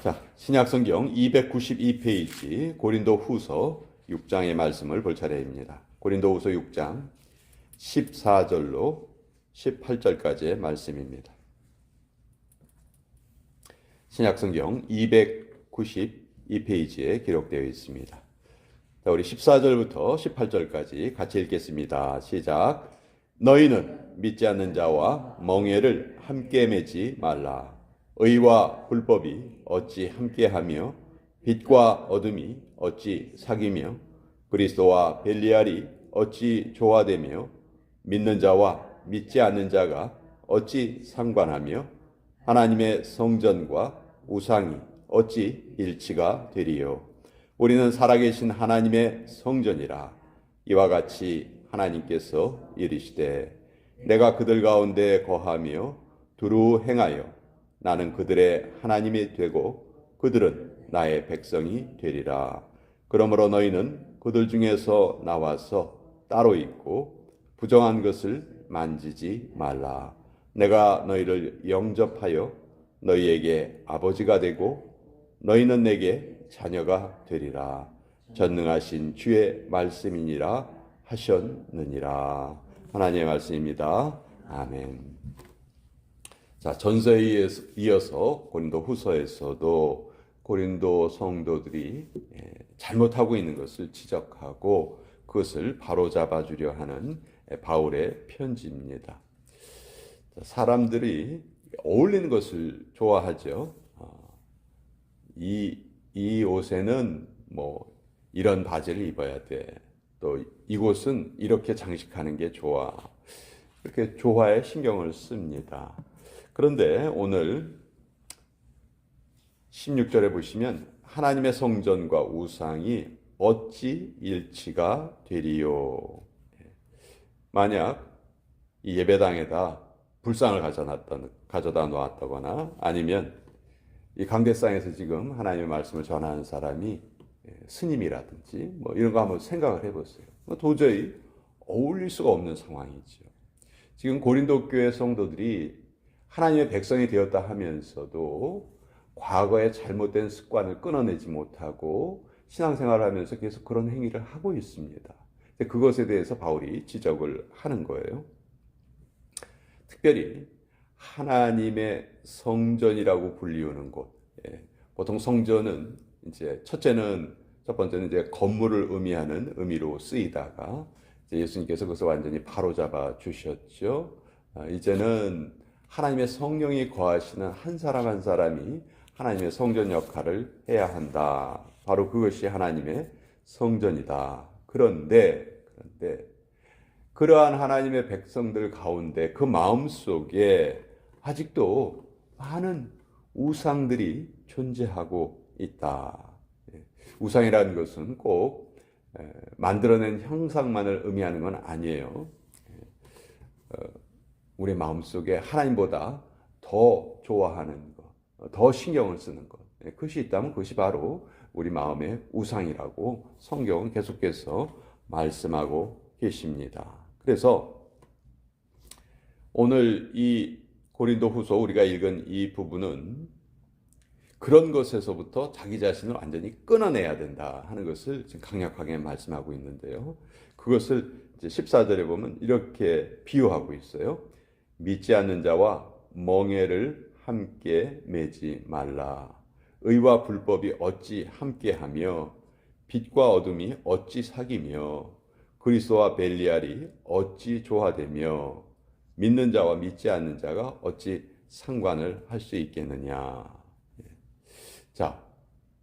자, 신약성경 292페이지 고린도 후서 6장의 말씀을 볼 차례입니다. 고린도 후서 6장 14절로 18절까지의 말씀입니다. 신약성경 292페이지에 기록되어 있습니다. 자, 우리 14절부터 18절까지 같이 읽겠습니다. 시작. 너희는 믿지 않는 자와 멍에를 함께 매지 말라. 의와 불법이 어찌 함께하며 빛과 어둠이 어찌 사귀며 그리스도와 벨리알이 어찌 조화되며 믿는 자와 믿지 않는 자가 어찌 상관하며 하나님의 성전과 우상이 어찌 일치가 되리요. 우리는 살아계신 하나님의 성전이라. 이와 같이 하나님께서 이르시되 내가 그들 가운데 거하며 두루 행하여 나는 그들의 하나님이 되고 그들은 나의 백성이 되리라. 그러므로 너희는 그들 중에서 나와서 따로 있고 부정한 것을 만지지 말라. 내가 너희를 영접하여 너희에게 아버지가 되고 너희는 내게 자녀가 되리라. 전능하신 주의 말씀이니라 하셨느니라. 하나님의 말씀입니다. 아멘. 자, 전서에 이어서 고린도 후서에서도 고린도 성도들이 잘못하고 있는 것을 지적하고 그것을 바로잡아 주려 하는 바울의 편지입니다. 사람들이 어울리는 것을 좋아하죠. 이 옷에는 뭐 이런 바지를 입어야 돼. 또 이곳은 이렇게 장식하는 게 좋아. 이렇게 조화에 신경을 씁니다. 그런데 오늘 16절에 보시면 하나님의 성전과 우상이 어찌 일치가 되리요. 만약 이 예배당에다 불상을 가져다 놓았다거나 아니면 이 강대상에서 지금 하나님의 말씀을 전하는 사람이 스님이라든지 뭐 이런 거 한번 생각을 해보세요. 도저히 어울릴 수가 없는 상황이죠. 지금 고린도 교회 성도들이 하나님의 백성이 되었다 하면서도 과거의 잘못된 습관을 끊어내지 못하고 신앙생활을 하면서 계속 그런 행위를 하고 있습니다. 그것에 대해서 바울이 지적을 하는 거예요. 특별히 하나님의 성전이라고 불리우는 곳. 보통 성전은 첫 번째는 이제 건물을 의미하는 의미로 쓰이다가 예수님께서 그것을 완전히 바로잡아 주셨죠. 이제는 하나님의 성령이 거하시는 한 사람 한 사람이 하나님의 성전 역할을 해야 한다. 바로 그것이 하나님의 성전이다. 그런데 그러한 하나님의 백성들 가운데 그 마음속에 아직도 많은 우상들이 존재하고 있다. 우상이라는 것은 꼭 만들어낸 형상만을 의미하는 건 아니에요. 우리 마음속에 하나님보다 더 좋아하는 것, 더 신경을 쓰는 것, 그것이 있다면 그것이 바로 우리 마음의 우상이라고 성경은 계속해서 말씀하고 계십니다. 그래서 오늘 이 고린도 후서 우리가 읽은 이 부분은 그런 것에서부터 자기 자신을 완전히 끊어내야 된다 하는 것을 지금 강력하게 말씀하고 있는데요. 그것을 이제 14절에 보면 이렇게 비유하고 있어요. 믿지 않는 자와 멍에를 함께 매지 말라. 의와 불법이 어찌 함께하며 빛과 어둠이 어찌 사귀며 그리스도와 벨리알이 어찌 조화되며 믿는 자와 믿지 않는 자가 어찌 상관을 할 수 있겠느냐. 자,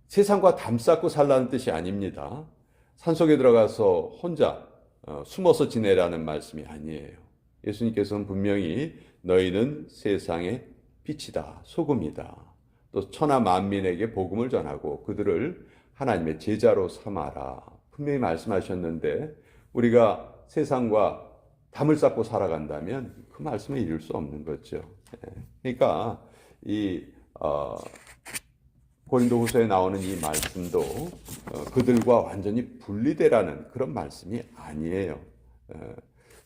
세상과 담쌓고 살라는 뜻이 아닙니다. 산속에 들어가서 혼자 숨어서 지내라는 말씀이 아니에요. 예수님께서는 분명히 너희는 세상의 빛이다, 소금이다. 또 천하 만민에게 복음을 전하고 그들을 하나님의 제자로 삼아라. 분명히 말씀하셨는데 우리가 세상과 담을 쌓고 살아간다면 그 말씀을 이룰 수 없는 거죠. 그러니까 이 고린도후서에 나오는 이 말씀도 그들과 완전히 분리되라는 그런 말씀이 아니에요.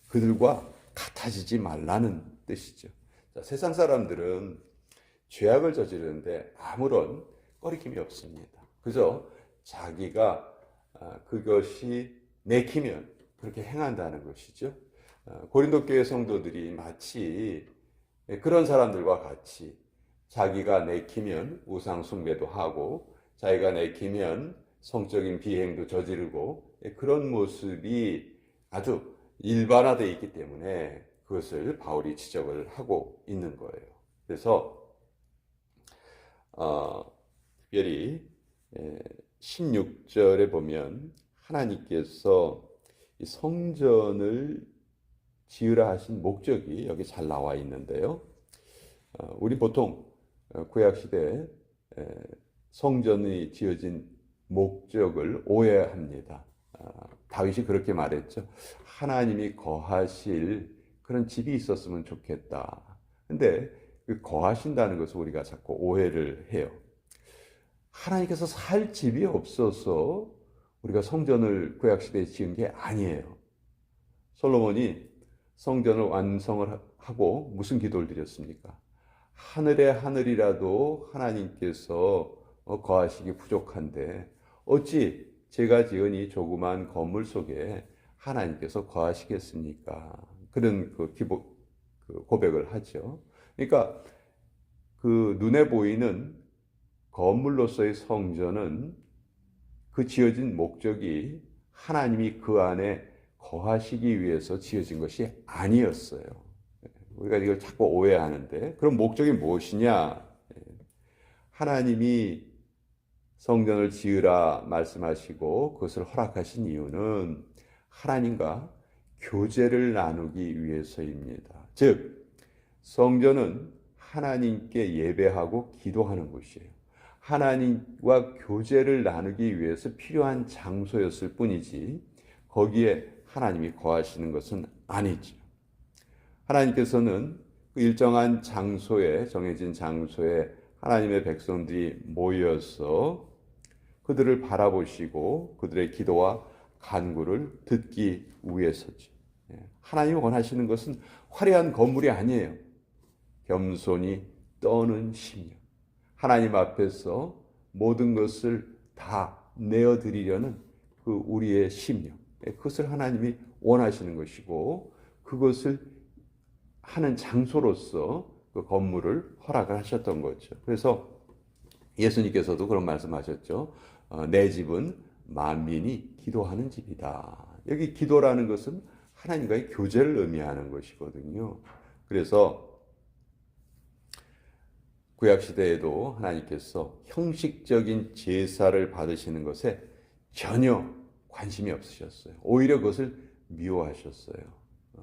그들과 같아지지 말라는 뜻이죠. 자, 세상 사람들은 죄악을 저지르는데 아무런 꺼리낌이 없습니다. 그저 자기가 그것이 내키면 그렇게 행한다는 것이죠. 고린도 교회 성도들이 마치 그런 사람들과 같이 자기가 내키면 우상 숭배도 하고 자기가 내키면 성적인 비행도 저지르고 그런 모습이 아주 일반화되어 있기 때문에 그것을 바울이 지적을 하고 있는 거예요. 그래서 특별히 16절에 보면 하나님께서 성전을 지으라 하신 목적이 여기 잘 나와 있는데요. 우리 보통 구약시대에 성전이 지어진 목적을 오해합니다. 다윗이 그렇게 말했죠. 하나님이 거하실 그런 집이 있었으면 좋겠다. 근데 그 거하신다는 것을 우리가 자꾸 오해를 해요. 하나님께서 살 집이 없어서 우리가 성전을 구약시대에 지은 게 아니에요. 솔로몬이 성전을 완성을 하고 무슨 기도를 드렸습니까? 하늘의 하늘이라도 하나님께서 거하시기 부족한데 어찌 제가 지은 이 조그만 건물 속에 하나님께서 거하시겠습니까? 그런 고백을 하죠. 그러니까 그 눈에 보이는 건물로서의 성전은 그 지어진 목적이 하나님이 그 안에 거하시기 위해서 지어진 것이 아니었어요. 우리가 이걸 자꾸 오해하는데 그럼 목적이 무엇이냐? 하나님이 성전을 지으라 말씀하시고 그것을 허락하신 이유는 하나님과 교제를 나누기 위해서입니다. 즉 성전은 하나님께 예배하고 기도하는 곳이에요. 하나님과 교제를 나누기 위해서 필요한 장소였을 뿐이지 거기에 하나님이 거하시는 것은 아니죠. 하나님께서는 그 일정한 장소에, 정해진 장소에 하나님의 백성들이 모여서 그들을 바라보시고 그들의 기도와 간구를 듣기 위해서죠. 하나님이 원하시는 것은 화려한 건물이 아니에요. 겸손히 떠는 심령. 하나님 앞에서 모든 것을 다 내어드리려는 그 우리의 심령. 그것을 하나님이 원하시는 것이고 그것을 하는 장소로서 그 건물을 허락을 하셨던 거죠. 그래서 예수님께서도 그런 말씀하셨죠. 내 집은 만민이 기도하는 집이다. 여기 기도라는 것은 하나님과의 교제를 의미하는 것이거든요. 그래서 구약시대에도 하나님께서 형식적인 제사를 받으시는 것에 전혀 관심이 없으셨어요. 오히려 그것을 미워하셨어요.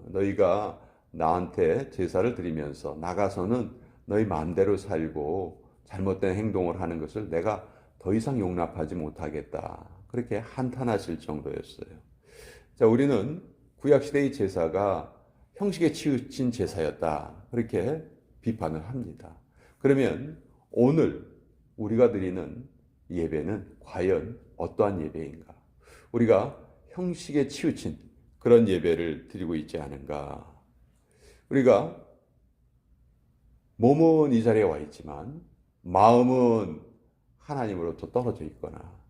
너희가 나한테 제사를 드리면서 나가서는 너희 마음대로 살고 잘못된 행동을 하는 것을 내가 더 이상 용납하지 못하겠다. 그렇게 한탄하실 정도였어요. 자, 우리는 구약시대의 제사가 형식에 치우친 제사였다. 그렇게 비판을 합니다. 그러면 오늘 우리가 드리는 예배는 과연 어떠한 예배인가? 우리가 형식에 치우친 그런 예배를 드리고 있지 않은가? 우리가 몸은 이 자리에 와 있지만 마음은 하나님으로부터 떨어져 있거나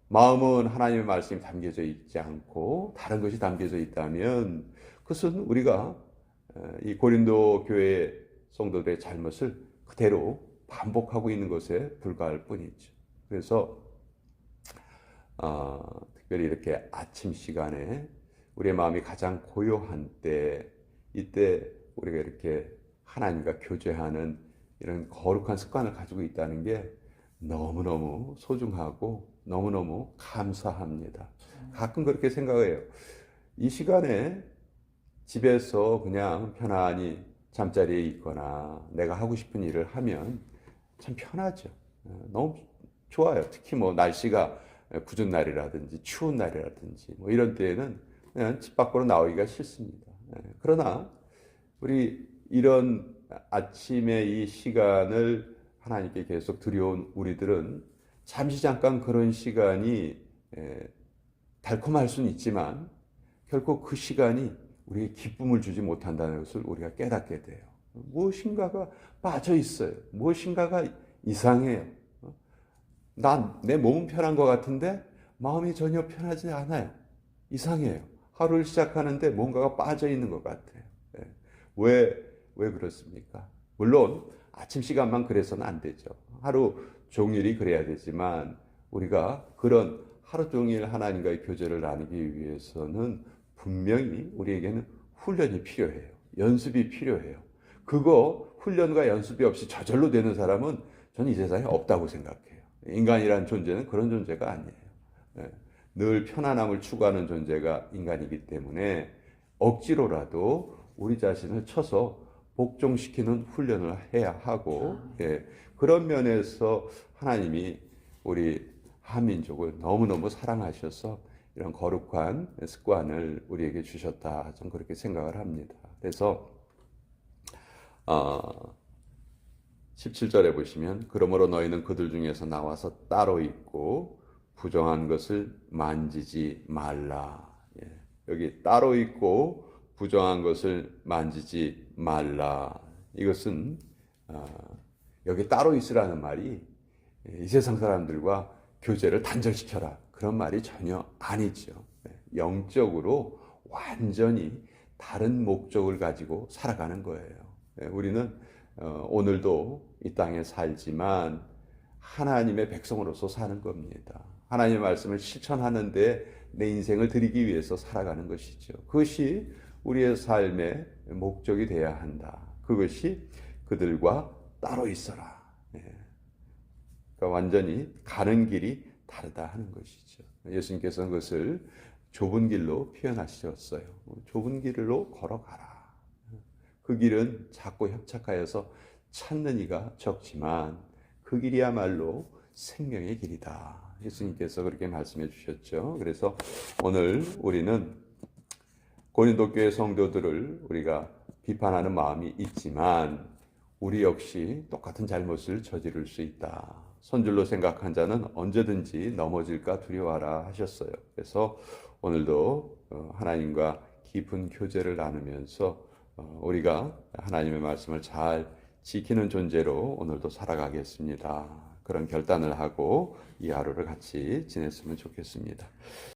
마음은 하나님의 말씀이 담겨져 있지 않고 다른 것이 담겨져 있다면 그것은 우리가 이 고린도 교회 성도들의 잘못을 그대로 반복하고 있는 것에 불과할 뿐이죠. 그래서 특별히 이렇게 아침 시간에 우리의 마음이 가장 고요한 때 이때 우리가 이렇게 하나님과 교제하는 이런 거룩한 습관을 가지고 있다는 게 너무너무 소중하고 너무너무 감사합니다. 가끔 그렇게 생각해요. 이 시간에 집에서 그냥 편안히 잠자리에 있거나 내가 하고 싶은 일을 하면 참 편하죠. 너무 좋아요. 특히 뭐 날씨가 궂은 날이라든지 추운 날이라든지 뭐 이런 때에는 그냥 집 밖으로 나오기가 싫습니다. 그러나 우리 이런 아침의 이 시간을 하나님께 계속 드려온 우리들은 잠시 잠깐 그런 시간이 달콤할 수는 있지만 결코 그 시간이 우리에게 기쁨을 주지 못한다는 것을 우리가 깨닫게 돼요. 무엇인가가 빠져 있어요. 무엇인가가 이상해요. 난 내 몸은 편한 것 같은데 마음이 전혀 편하지 않아요. 이상해요. 하루를 시작하는데 뭔가가 빠져 있는 것 같아요. 예. 왜 그렇습니까? 물론 아침 시간만 그래서는 안 되죠. 하루 종일이 그래야 되지만 우리가 그런 하루 종일 하나님과의 교제를 나누기 위해서는 분명히 우리에게는 훈련이 필요해요. 연습이 필요해요. 그거 훈련과 연습이 없이 저절로 되는 사람은 저는 이 세상에 없다고 생각해요. 인간이란 존재는 그런 존재가 아니에요. 예. 늘 편안함을 추구하는 존재가 인간이기 때문에 억지로라도 우리 자신을 쳐서 복종시키는 훈련을 해야 하고, 예, 그런 면에서 하나님이 우리 한민족을 너무너무 사랑하셔서 이런 거룩한 습관을 우리에게 주셨다. 좀 그렇게 생각을 합니다. 그래서 17절에 보시면 그러므로 너희는 그들 중에서 나와서 따로 있고 부정한 것을 만지지 말라. 예, 여기 따로 있고 부정한 것을 만지지 말라. 이것은 여기 따로 있으라는 말이 이 세상 사람들과 교제를 단절시켜라. 그런 말이 전혀 아니죠. 영적으로 완전히 다른 목적을 가지고 살아가는 거예요. 우리는 오늘도 이 땅에 살지만 하나님의 백성으로서 사는 겁니다. 하나님의 말씀을 실천하는데 내 인생을 드리기 위해서 살아가는 것이죠. 그것이 우리의 삶의 목적이 되어야 한다. 그것이 그들과 따로 있어라. 그러니까 완전히 가는 길이 다르다 하는 것이죠. 예수님께서는 그것을 좁은 길로 표현하셨어요. 좁은 길로 걸어가라. 그 길은 작고 협착하여서 찾는 이가 적지만 그 길이야말로 생명의 길이다. 예수님께서 그렇게 말씀해 주셨죠. 그래서 오늘 우리는 고린도 교회 성도들을 우리가 비판하는 마음이 있지만 우리 역시 똑같은 잘못을 저지를 수 있다. 선줄로 생각한 자는 언제든지 넘어질까 두려워하라 하셨어요. 그래서 오늘도 하나님과 깊은 교제를 나누면서 우리가 하나님의 말씀을 잘 지키는 존재로 오늘도 살아가겠습니다. 그런 결단을 하고 이 하루를 같이 지냈으면 좋겠습니다.